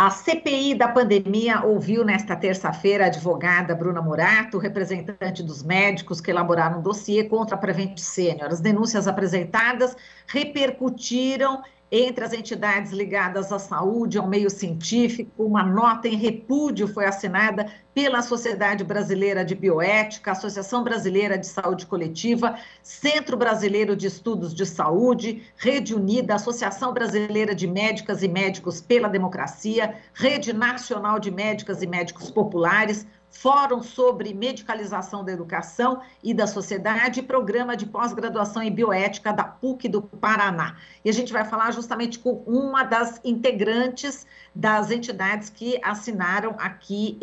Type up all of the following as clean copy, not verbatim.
A CPI da pandemia ouviu nesta terça-feira a advogada Bruna Morato, representante dos médicos que elaboraram um dossiê contra a Prevent Senior. As denúncias apresentadas repercutiram entre as entidades ligadas à saúde, ao meio científico. Uma nota em repúdio foi assinada pela Sociedade Brasileira de Bioética, Associação Brasileira de Saúde Coletiva, Centro Brasileiro de Estudos de Saúde, Rede Unida, Associação Brasileira de Médicas e Médicos pela Democracia, Rede Nacional de Médicas e Médicos Populares, Fórum sobre Medicalização da Educação e da Sociedade e Programa de Pós-Graduação em Bioética da PUC do Paraná. E a gente vai falar justamente com uma das integrantes das entidades que assinaram aqui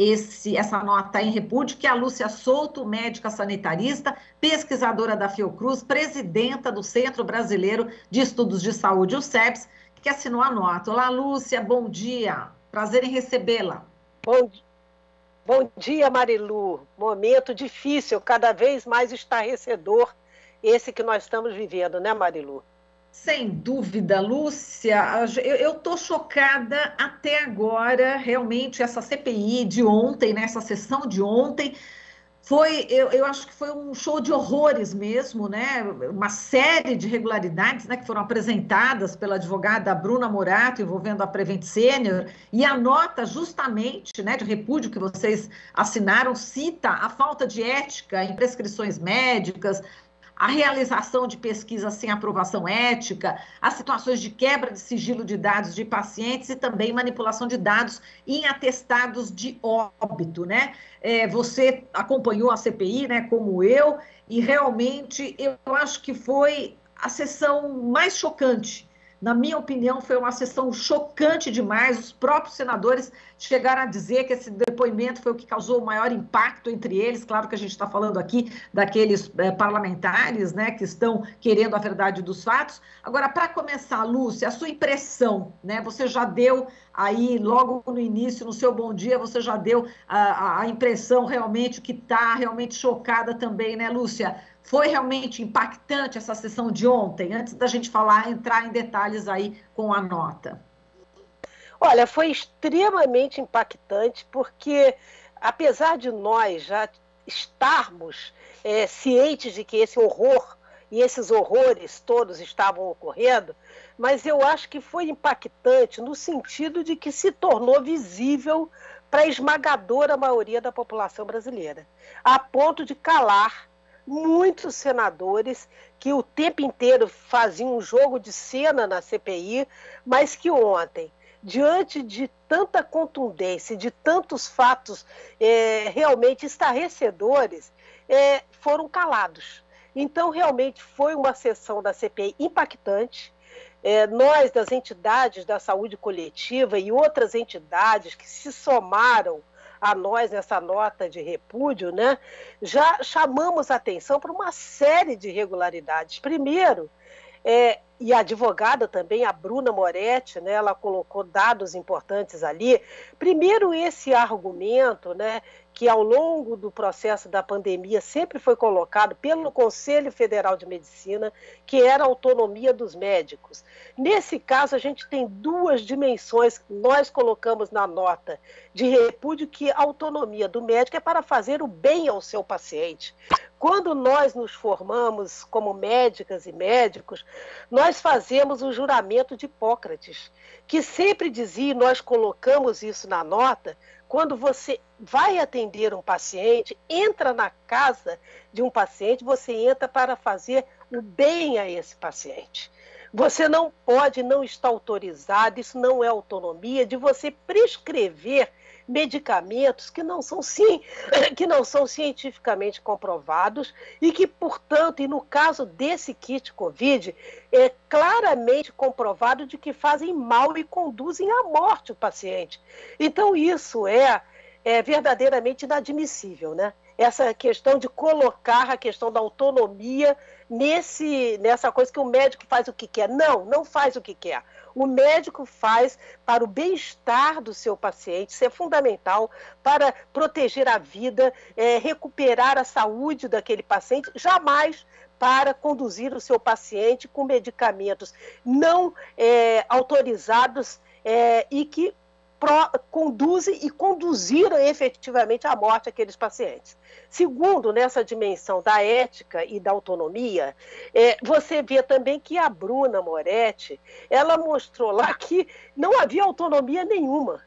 essa nota em repúdio, que é a Lúcia Souto, médica sanitarista, pesquisadora da Fiocruz, presidenta do Centro Brasileiro de Estudos de Saúde, o CEBS, que assinou a nota. Olá, Lúcia, bom dia. Prazer em recebê-la. Bom dia, Marilu. Momento difícil, cada vez mais estarrecedor, esse que nós estamos vivendo, né, Marilu? Sem dúvida, Lúcia. Eu estou chocada até agora, realmente, essa CPI de ontem, né, essa sessão de ontem, eu acho que foi um show de horrores mesmo, né? Uma série de irregularidades, né, que foram apresentadas pela advogada Bruna Morato, envolvendo a Prevent Senior, e a nota justamente, né, de repúdio que vocês assinaram cita a falta de ética em prescrições médicas, a realização de pesquisas sem aprovação ética, as situações de quebra de sigilo de dados de pacientes e também manipulação de dados em atestados de óbito, né? Você acompanhou a CPI, né, como eu, e realmente eu acho que foi a sessão mais chocante. Na minha opinião, foi uma sessão chocante demais. Os próprios senadores chegaram a dizer que esse depoimento foi o que causou o maior impacto entre eles. Claro que a gente está falando aqui daqueles parlamentares, né, que estão querendo a verdade dos fatos. Agora, para começar, Lúcia, a sua impressão, né? Você já deu aí, logo no início, no seu bom dia, você já deu a impressão realmente que está realmente chocada também, né, Lúcia? Foi realmente impactante essa sessão de ontem, antes da gente entrar em detalhes aí com a nota? Olha, foi extremamente impactante, porque apesar de nós já estarmos cientes de que esse horror e esses horrores todos estavam ocorrendo, mas eu acho que foi impactante no sentido de que se tornou visível para a esmagadora maioria da população brasileira, a ponto de calar muitos senadores que o tempo inteiro faziam um jogo de cena na CPI, mas que ontem, diante de tanta contundência, de tantos fatos realmente estarrecedores, foram calados. Então, realmente, foi uma sessão da CPI impactante. Nós, das entidades da saúde coletiva e outras entidades que se somaram a nós nessa nota de repúdio, né, já chamamos a atenção para uma série de irregularidades. Primeiro, e a advogada também, a Bruna Moretti, né, ela colocou dados importantes ali. Primeiro, esse argumento, né, que ao longo do processo da pandemia sempre foi colocado pelo Conselho Federal de Medicina, que era a autonomia dos médicos. Nesse caso, a gente tem duas dimensões que nós colocamos na nota de repúdio, que a autonomia do médico é para fazer o bem ao seu paciente. Quando nós nos formamos como médicas e médicos, nós fazemos o juramento de Hipócrates, que sempre dizia, e nós colocamos isso na nota, quando você vai atender um paciente, entra na casa de um paciente, você entra para fazer o bem a esse paciente. Você não pode, não está autorizado, isso não é autonomia, de você prescrever medicamentos que não são cientificamente comprovados e que, portanto, e no caso desse kit Covid, é claramente comprovado de que fazem mal e conduzem à morte o paciente. Então, isso é verdadeiramente inadmissível, né? Essa questão de colocar a questão da autonomia nessa coisa que o médico faz o que quer. Não faz o que quer. O médico faz para o bem-estar do seu paciente, isso é fundamental para proteger a vida, recuperar a saúde daquele paciente, jamais para conduzir o seu paciente com medicamentos não autorizados e que conduzem e conduziram efetivamente à morte aqueles pacientes. Segundo, nessa dimensão da ética e da autonomia, você vê também que a Bruna Moretti, ela mostrou lá que não havia autonomia nenhuma,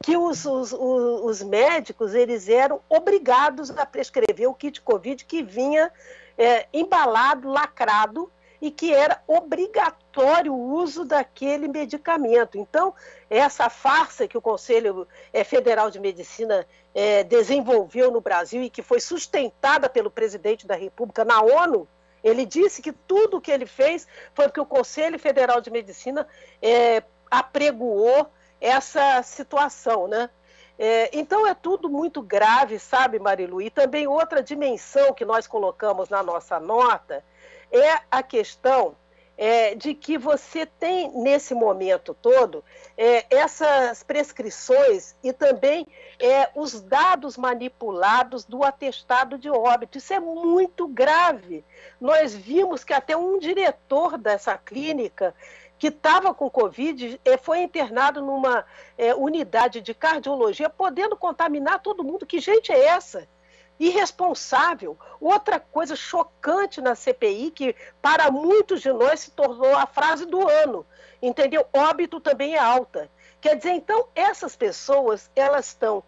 que os médicos eles eram obrigados a prescrever o kit Covid que vinha embalado, lacrado, e que era obrigatório o uso daquele medicamento. Então, essa farsa que o Conselho Federal de Medicina desenvolveu no Brasil e que foi sustentada pelo presidente da República na ONU, ele disse que tudo o que ele fez foi porque o Conselho Federal de Medicina apregoou essa situação, né? Então é tudo muito grave, sabe, Marilu? E também outra dimensão que nós colocamos na nossa nota é a questão de que você tem, nesse momento todo, essas prescrições e também os dados manipulados do atestado de óbito. Isso é muito grave. Nós vimos que até um diretor dessa clínica que estava com Covid foi internado numa unidade de cardiologia, podendo contaminar todo mundo. Que gente é essa? Irresponsável. Outra coisa chocante na CPI, que para muitos de nós se tornou a frase do ano, entendeu? Óbito também é alta. Quer dizer, então, essas pessoas, elas estão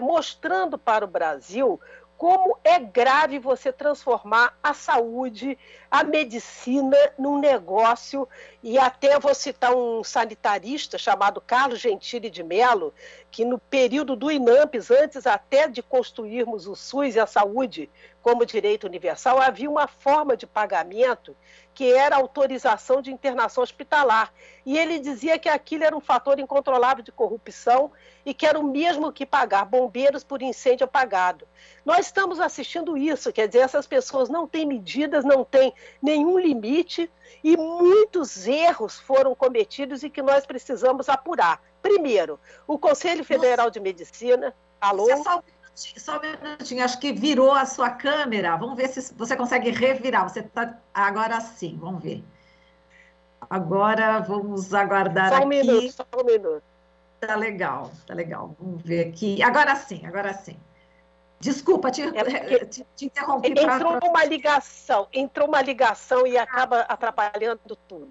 mostrando para o Brasil como é grave você transformar a saúde, a medicina num negócio, e até vou citar um sanitarista chamado Carlos Gentili de Mello, que no período do INAMPS, antes até de construirmos o SUS e a saúde como direito universal, havia uma forma de pagamento que era a autorização de internação hospitalar. E ele dizia que aquilo era um fator incontrolável de corrupção e que era o mesmo que pagar bombeiros por incêndio apagado. Nós estamos assistindo isso, quer dizer, essas pessoas não têm medidas, não têm nenhum limite e muitos erros foram cometidos e que nós precisamos apurar. Primeiro, o Conselho Federal de Medicina... Alô? Só um minutinho, acho que virou a sua câmera. Vamos ver se você consegue revirar. Você está agora sim, vamos ver. Agora vamos aguardar aqui. Minuto, só um minuto. Tá legal, tá legal. Vamos ver aqui. Agora sim, agora sim. Desculpa, te interrompi. Entrou uma ligação e acaba atrapalhando tudo.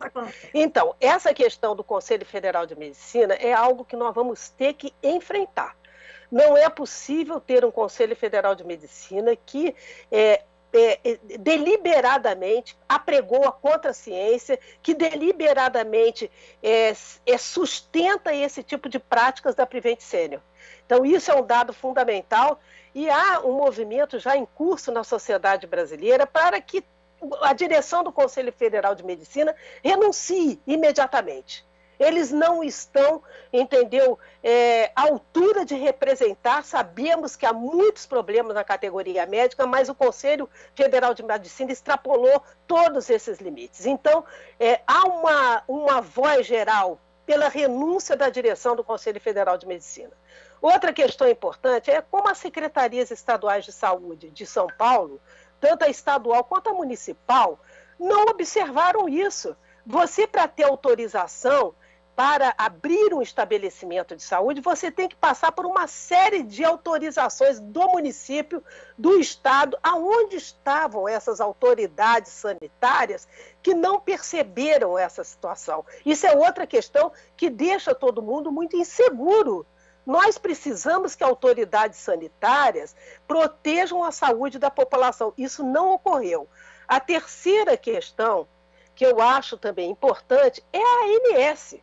Então, essa questão do Conselho Federal de Medicina é algo que nós vamos ter que enfrentar. Não é possível ter um Conselho Federal de Medicina que deliberadamente apregou contra a ciência, que deliberadamente sustenta esse tipo de práticas da Prevent Senior. Então, isso é um dado fundamental e há um movimento já em curso na sociedade brasileira para que a direção do Conselho Federal de Medicina renuncie imediatamente. Eles não estão, entendeu, à altura de representar. Sabemos que há muitos problemas na categoria médica, mas o Conselho Federal de Medicina extrapolou todos esses limites. Então, há uma voz geral pela renúncia da direção do Conselho Federal de Medicina. Outra questão importante é como as secretarias estaduais de saúde de São Paulo, tanto a estadual quanto a municipal, não observaram isso. Você, para ter autorização para abrir um estabelecimento de saúde, você tem que passar por uma série de autorizações do município, do estado, aonde estavam essas autoridades sanitárias que não perceberam essa situação. Isso é outra questão que deixa todo mundo muito inseguro. Nós precisamos que autoridades sanitárias protejam a saúde da população. Isso não ocorreu. A terceira questão, que eu acho também importante, é a ANS.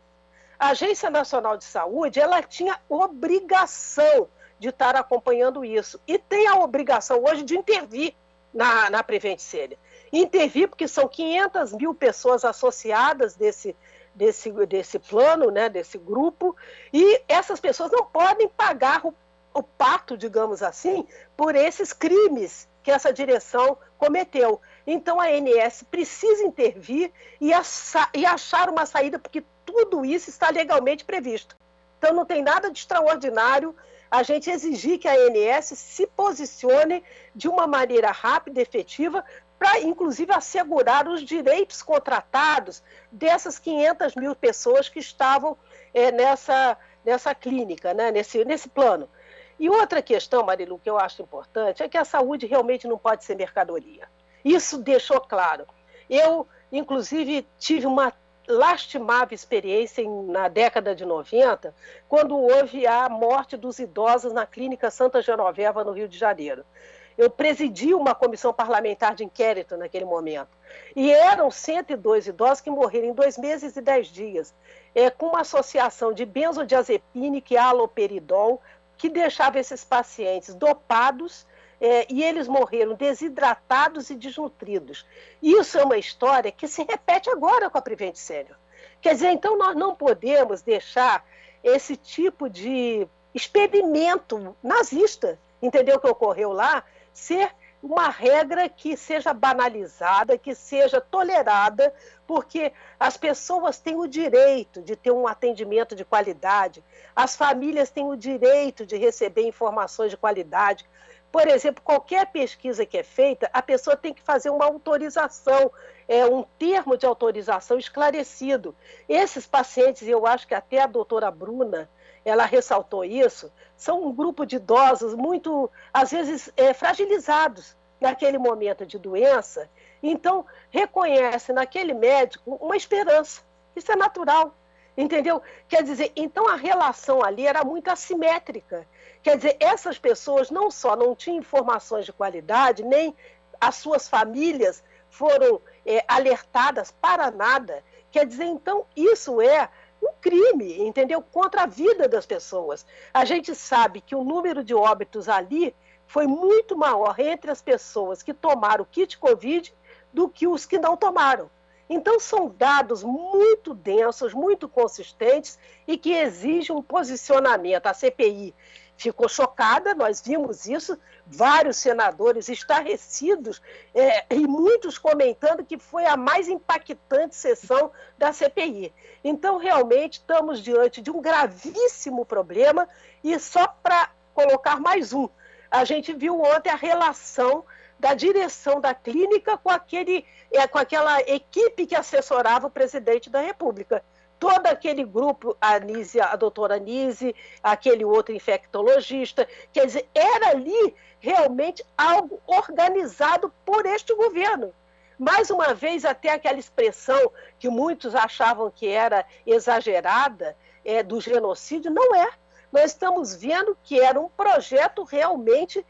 A Agência Nacional de Saúde, ela tinha obrigação de estar acompanhando isso. E tem a obrigação hoje de intervir na Prevent Senior. Intervir porque são 500 mil pessoas associadas desse plano, né, desse grupo, e essas pessoas não podem pagar o pato, digamos assim, por esses crimes que essa direção cometeu. Então a ANS precisa intervir e achar uma saída, porque tudo isso está legalmente previsto. Então não tem nada de extraordinário a gente exigir que a ANS se posicione de uma maneira rápida e efetiva para, inclusive, assegurar os direitos contratados dessas 500 mil pessoas que estavam nessa clínica, né? nesse plano. E outra questão, Marilu, que eu acho importante, é que a saúde realmente não pode ser mercadoria. Isso deixou claro. Eu, inclusive, tive uma lastimável experiência na década de 90, quando houve a morte dos idosos na Clínica Santa Genoveva, no Rio de Janeiro. Eu presidi uma comissão parlamentar de inquérito naquele momento. E eram 102 idosos que morreram em 2 meses e 10 dias, com uma associação de benzodiazepínico e haloperidol, que deixava esses pacientes dopados, e eles morreram desidratados e desnutridos. Isso é uma história que se repete agora com a Prevent Senior. Quer dizer, então nós não podemos deixar esse tipo de experimento nazista, entendeu, que ocorreu lá, ser uma regra que seja banalizada, que seja tolerada, porque as pessoas têm o direito de ter um atendimento de qualidade, as famílias têm o direito de receber informações de qualidade. Por exemplo, qualquer pesquisa que é feita, a pessoa tem que fazer uma autorização, um termo de autorização esclarecido. Esses pacientes, eu acho que até a doutora Bruna, ela ressaltou isso, são um grupo de idosos muito, às vezes, fragilizados naquele momento de doença, então reconhece naquele médico uma esperança. Isso é natural, entendeu? Quer dizer, então a relação ali era muito assimétrica. Quer dizer, essas pessoas não só não tinham informações de qualidade, nem as suas famílias foram alertadas para nada. Quer dizer, então, isso é um crime, entendeu? Contra a vida das pessoas. A gente sabe que o número de óbitos ali foi muito maior entre as pessoas que tomaram o kit Covid do que os que não tomaram. Então, são dados muito densos, muito consistentes e que exigem um posicionamento. A CPI ficou chocada, nós vimos isso, vários senadores estarrecidos e muitos comentando que foi a mais impactante sessão da CPI. Então, realmente, estamos diante de um gravíssimo problema e só para colocar mais um, a gente viu ontem a relação da direção da clínica com aquela equipe que assessorava o presidente da República. Todo aquele grupo, a doutora Anise, aquele outro infectologista, quer dizer, era ali realmente algo organizado por este governo. Mais uma vez, até aquela expressão que muitos achavam que era exagerada, do genocídio, não é. Nós estamos vendo que era um projeto realmente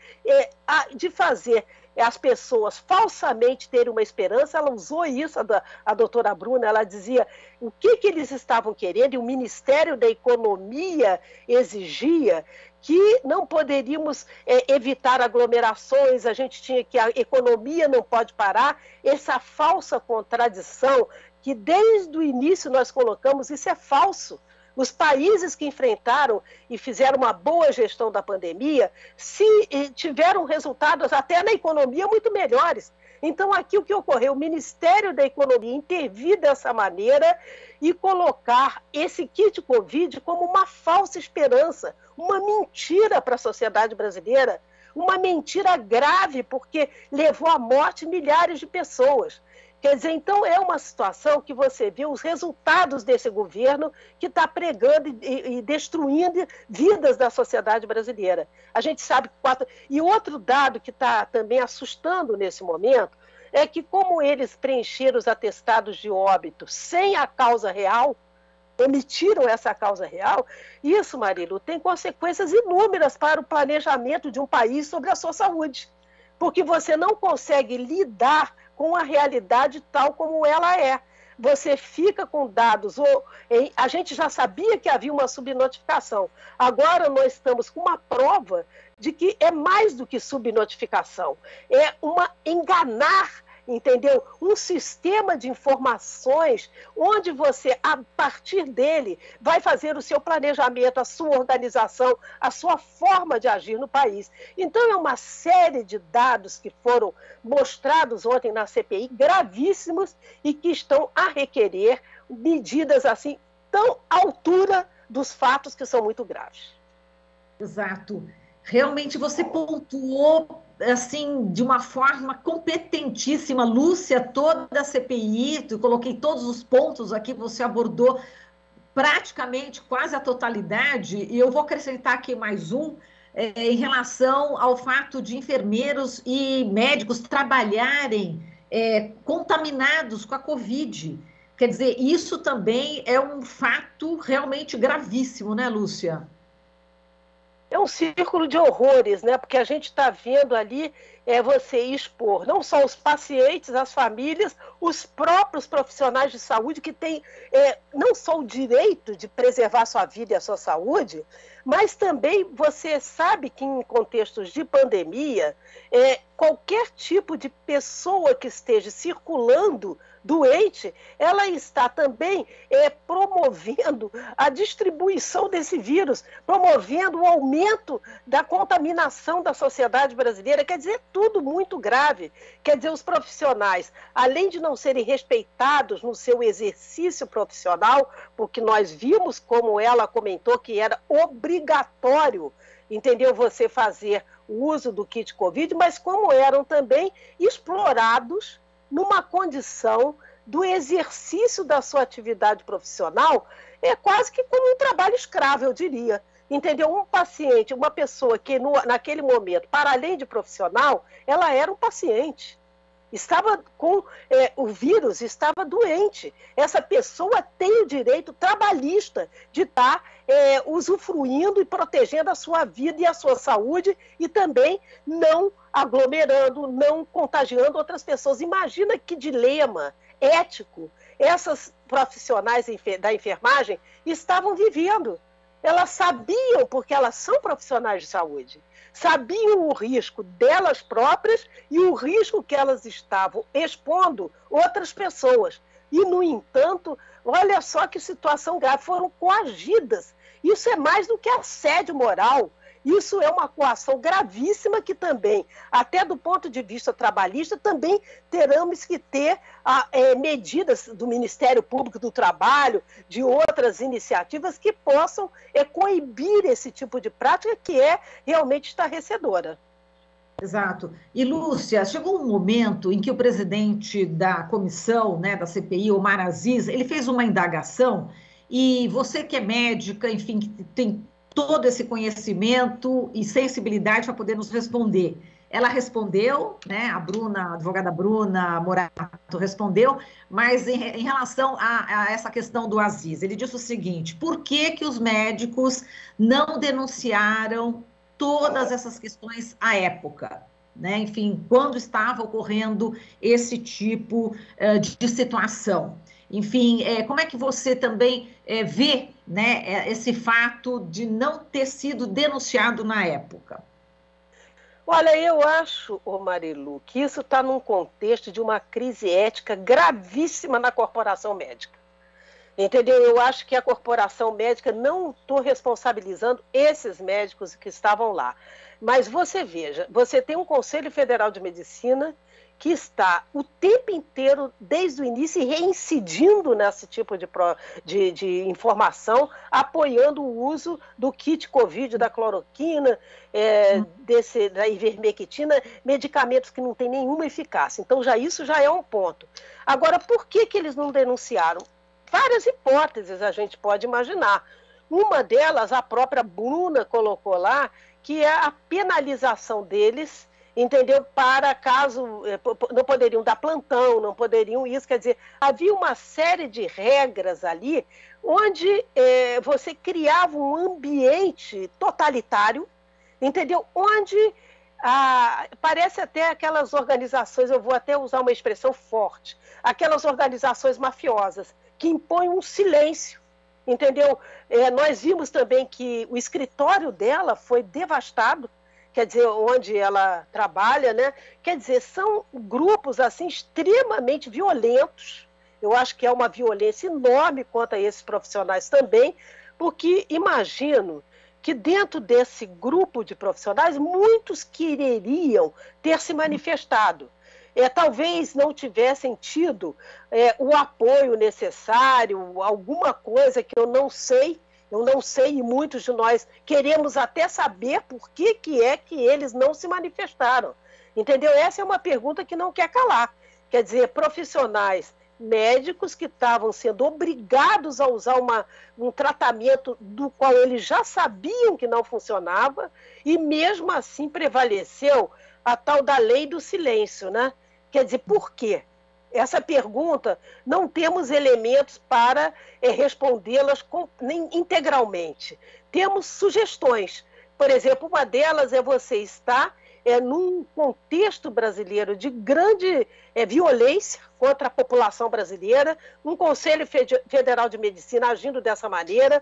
de fazer as pessoas falsamente terem uma esperança. Ela usou isso, a doutora Bruna, ela dizia o que eles estavam querendo, e o Ministério da Economia exigia que não poderíamos evitar aglomerações, a gente tinha que, a economia não pode parar, essa falsa contradição que desde o início nós colocamos, isso é falso. Os países que enfrentaram e fizeram uma boa gestão da pandemia tiveram resultados até na economia muito melhores. Então, aqui o que ocorreu? O Ministério da Economia intervir dessa maneira e colocar esse kit Covid como uma falsa esperança, uma mentira para a sociedade brasileira, uma mentira grave, porque levou à morte milhares de pessoas. Quer dizer, então é uma situação que você vê os resultados desse governo que está pregando e destruindo vidas da sociedade brasileira. A gente sabe que E outro dado que está também assustando nesse momento é que, como eles preencheram os atestados de óbito sem a causa real, omitiram essa causa real, isso, Marilu, tem consequências inúmeras para o planejamento de um país sobre a sua saúde. Porque você não consegue lidar com a realidade tal como ela é. Você fica com dados, a gente já sabia que havia uma subnotificação. Agora nós estamos com uma prova de que é mais do que subnotificação. É enganar, entendeu? Um sistema de informações onde você, a partir dele, vai fazer o seu planejamento, a sua organização, a sua forma de agir no país. Então, é uma série de dados que foram mostrados ontem na CPI, gravíssimos, e que estão a requerer medidas assim, tão à altura dos fatos que são muito graves. Exato. Realmente você pontuou assim, de uma forma competentíssima, Lúcia, toda a CPI, eu coloquei todos os pontos aqui, você abordou praticamente quase a totalidade, e eu vou acrescentar aqui mais um, em relação ao fato de enfermeiros e médicos trabalharem contaminados com a Covid. Quer dizer, isso também é um fato realmente gravíssimo, né, Lúcia? É um círculo de horrores, né? Porque a gente está vendo ali você expor não só os pacientes, as famílias, os próprios profissionais de saúde que têm não só o direito de preservar sua vida e a sua saúde, mas também você sabe que em contextos de pandemia, qualquer tipo de pessoa que esteja circulando doente, ela está também promovendo a distribuição desse vírus, promovendo o aumento da contaminação da sociedade brasileira. Quer dizer, tudo muito grave. Quer dizer, os profissionais, além de não serem respeitados no seu exercício profissional, porque nós vimos, como ela comentou, que era obrigatório, entendeu, você fazer o uso do kit Covid, mas como eram também explorados numa condição do exercício da sua atividade profissional, quase que como um trabalho escravo, eu diria. Entendeu? Um paciente, uma pessoa que naquele momento, para além de profissional, ela era um paciente. Estava com o vírus, estava doente. Essa pessoa tem o direito trabalhista de estar usufruindo e protegendo a sua vida e a sua saúde e também não aglomerando, não contagiando outras pessoas. Imagina que dilema ético essas profissionais da enfermagem estavam vivendo. Elas sabiam, porque elas são profissionais de saúde, sabiam o risco delas próprias e o risco que elas estavam expondo outras pessoas. E, no entanto, olha só que situação grave, foram coagidas. Isso é mais do que assédio moral. Isso é uma coação gravíssima que também, até do ponto de vista trabalhista, também teremos que ter medidas do Ministério Público do Trabalho, de outras iniciativas que possam coibir esse tipo de prática que é realmente estarrecedora. Exato. E, Lúcia, chegou um momento em que o presidente da comissão, né, da CPI, Omar Aziz, ele fez uma indagação e você que é médica, enfim, que tem todo esse conhecimento e sensibilidade para poder nos responder. Ela respondeu, né, a advogada Bruna Morato respondeu, mas em relação a essa questão do Aziz, ele disse o seguinte: por que que os médicos não denunciaram todas essas questões à época? Né? Enfim, quando estava ocorrendo esse tipo de situação. Enfim, como é que você também vê, né, esse fato de não ter sido denunciado na época? Olha, eu acho, Marilu, que isso está num contexto de uma crise ética gravíssima na corporação médica. Entendeu? Eu acho que a corporação médica, não estou responsabilizando esses médicos que estavam lá, mas você veja, você tem um Conselho Federal de Medicina que está o tempo inteiro, desde o início, reincidindo nesse tipo de informação, apoiando o uso do kit Covid, da cloroquina, da ivermectina, medicamentos que não têm nenhuma eficácia. Então, isso já é um ponto. Agora, por que eles não denunciaram? Várias hipóteses a gente pode imaginar. Uma delas, a própria Bruna colocou lá, que é a penalização deles, entendeu? Para caso não poderiam dar plantão, não poderiam isso, quer dizer, havia uma série de regras ali onde você criava um ambiente totalitário, entendeu? Onde parece até aquelas organizações, eu vou até usar uma expressão forte, aquelas organizações mafiosas que impõem um silêncio, entendeu? Nós vimos também que o escritório dela foi devastado, quer dizer, onde ela trabalha, né? Quer dizer, são grupos assim extremamente violentos. Eu acho que é uma violência enorme contra esses profissionais também, porque imagino que dentro desse grupo de profissionais, muitos quereriam ter se manifestado. Talvez não tivessem tido o apoio necessário, alguma coisa que eu não sei, e muitos de nós queremos até saber por que é que eles não se manifestaram. Entendeu? Essa é uma pergunta que não quer calar. Quer dizer, profissionais médicos que estavam sendo obrigados a usar um tratamento do qual eles já sabiam que não funcionava, e mesmo assim prevaleceu a tal da lei do silêncio, né? Quer dizer, por quê? Essa pergunta, não temos elementos para respondê-las integralmente. Temos sugestões. Por exemplo, uma delas é você estar num contexto brasileiro de grande violência contra a população brasileira, um Conselho Federal de Medicina agindo dessa maneira,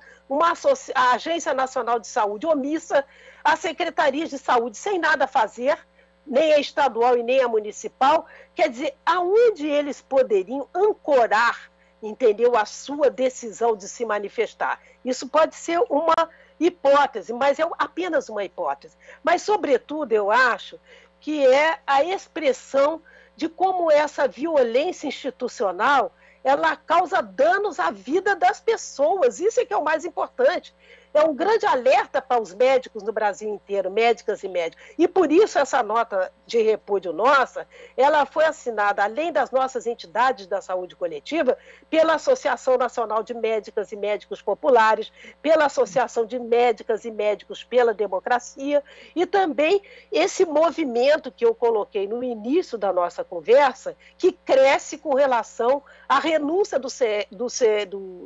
a Agência Nacional de Saúde omissa, a Secretaria de Saúde sem nada a fazer, nem a estadual e nem a municipal. Quer dizer, aonde eles poderiam ancorar, entendeu, a sua decisão de se manifestar? Isso pode ser uma hipótese, mas é apenas uma hipótese. Mas, sobretudo, eu acho que é a expressão de como essa violência institucional ela causa danos à vida das pessoas. Isso é que é o mais importante. É um grande alerta para os médicos no Brasil inteiro, médicas e médicos. E por isso essa nota de repúdio nossa, ela foi assinada, além das nossas entidades da saúde coletiva, pela Associação Nacional de Médicas e Médicos Populares, pela Associação de Médicas e Médicos pela Democracia, e também esse movimento que eu coloquei no início da nossa conversa, que cresce com relação à renúncia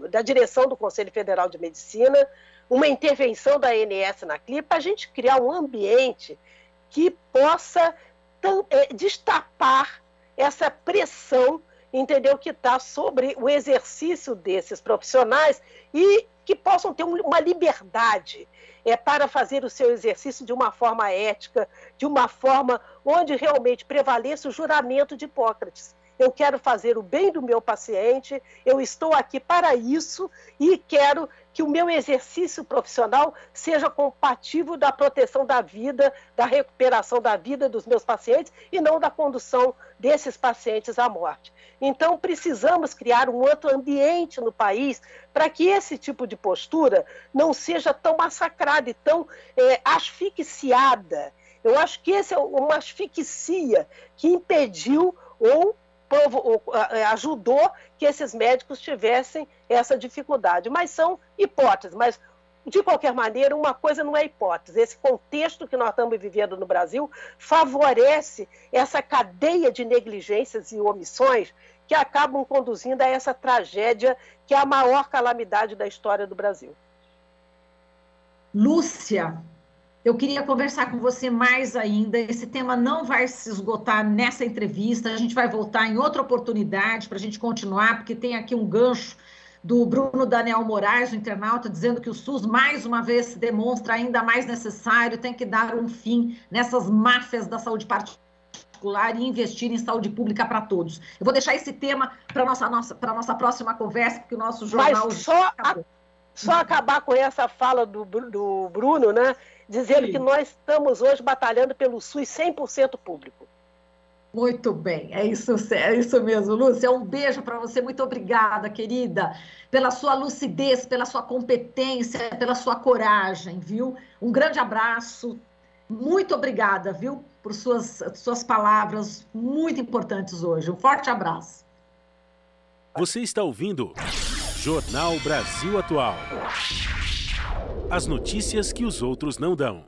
da direção do Conselho Federal de Medicina, uma intervenção da ANS na CLI, para a gente criar um ambiente que possa destapar essa pressão, entendeu, que está sobre o exercício desses profissionais e que possam ter uma liberdade para fazer o seu exercício de uma forma ética, de uma forma onde realmente prevaleça o juramento de Hipócrates. Eu quero fazer o bem do meu paciente, eu estou aqui para isso e quero que o meu exercício profissional seja compatível da proteção da vida, da recuperação da vida dos meus pacientes e não da condução desses pacientes à morte. Então, precisamos criar um outro ambiente no país para que esse tipo de postura não seja tão massacrada e tão asfixiada. Eu acho que esse é uma asfixia que impediu ou ajudou que esses médicos tivessem essa dificuldade. Mas são hipóteses. Mas, de qualquer maneira, uma coisa não é hipótese. Esse contexto que nós estamos vivendo no Brasil favorece essa cadeia de negligências e omissões que acabam conduzindo a essa tragédia que é a maior calamidade da história do Brasil. Lúcia, eu queria conversar com você mais ainda. Esse tema não vai se esgotar nessa entrevista. A gente vai voltar em outra oportunidade para a gente continuar, porque tem aqui um gancho do Bruno Daniel Moraes, o internauta, dizendo que o SUS, mais uma vez, se demonstra ainda mais necessário, tem que dar um fim nessas máfias da saúde particular e investir em saúde pública para todos. Eu vou deixar esse tema para a nossa próxima conversa, porque o nosso jornal... Mas só acabar com essa fala do Bruno, né? Dizendo Sim. que nós estamos hoje batalhando pelo SUS 100% público. Muito bem, é isso mesmo, Lúcia. Um beijo para você, muito obrigada, querida, pela sua lucidez, pela sua competência, pela sua coragem, viu? Um grande abraço, muito obrigada, viu, por suas palavras muito importantes hoje. Um forte abraço. Você está ouvindo Jornal Brasil Atual. As notícias que os outros não dão.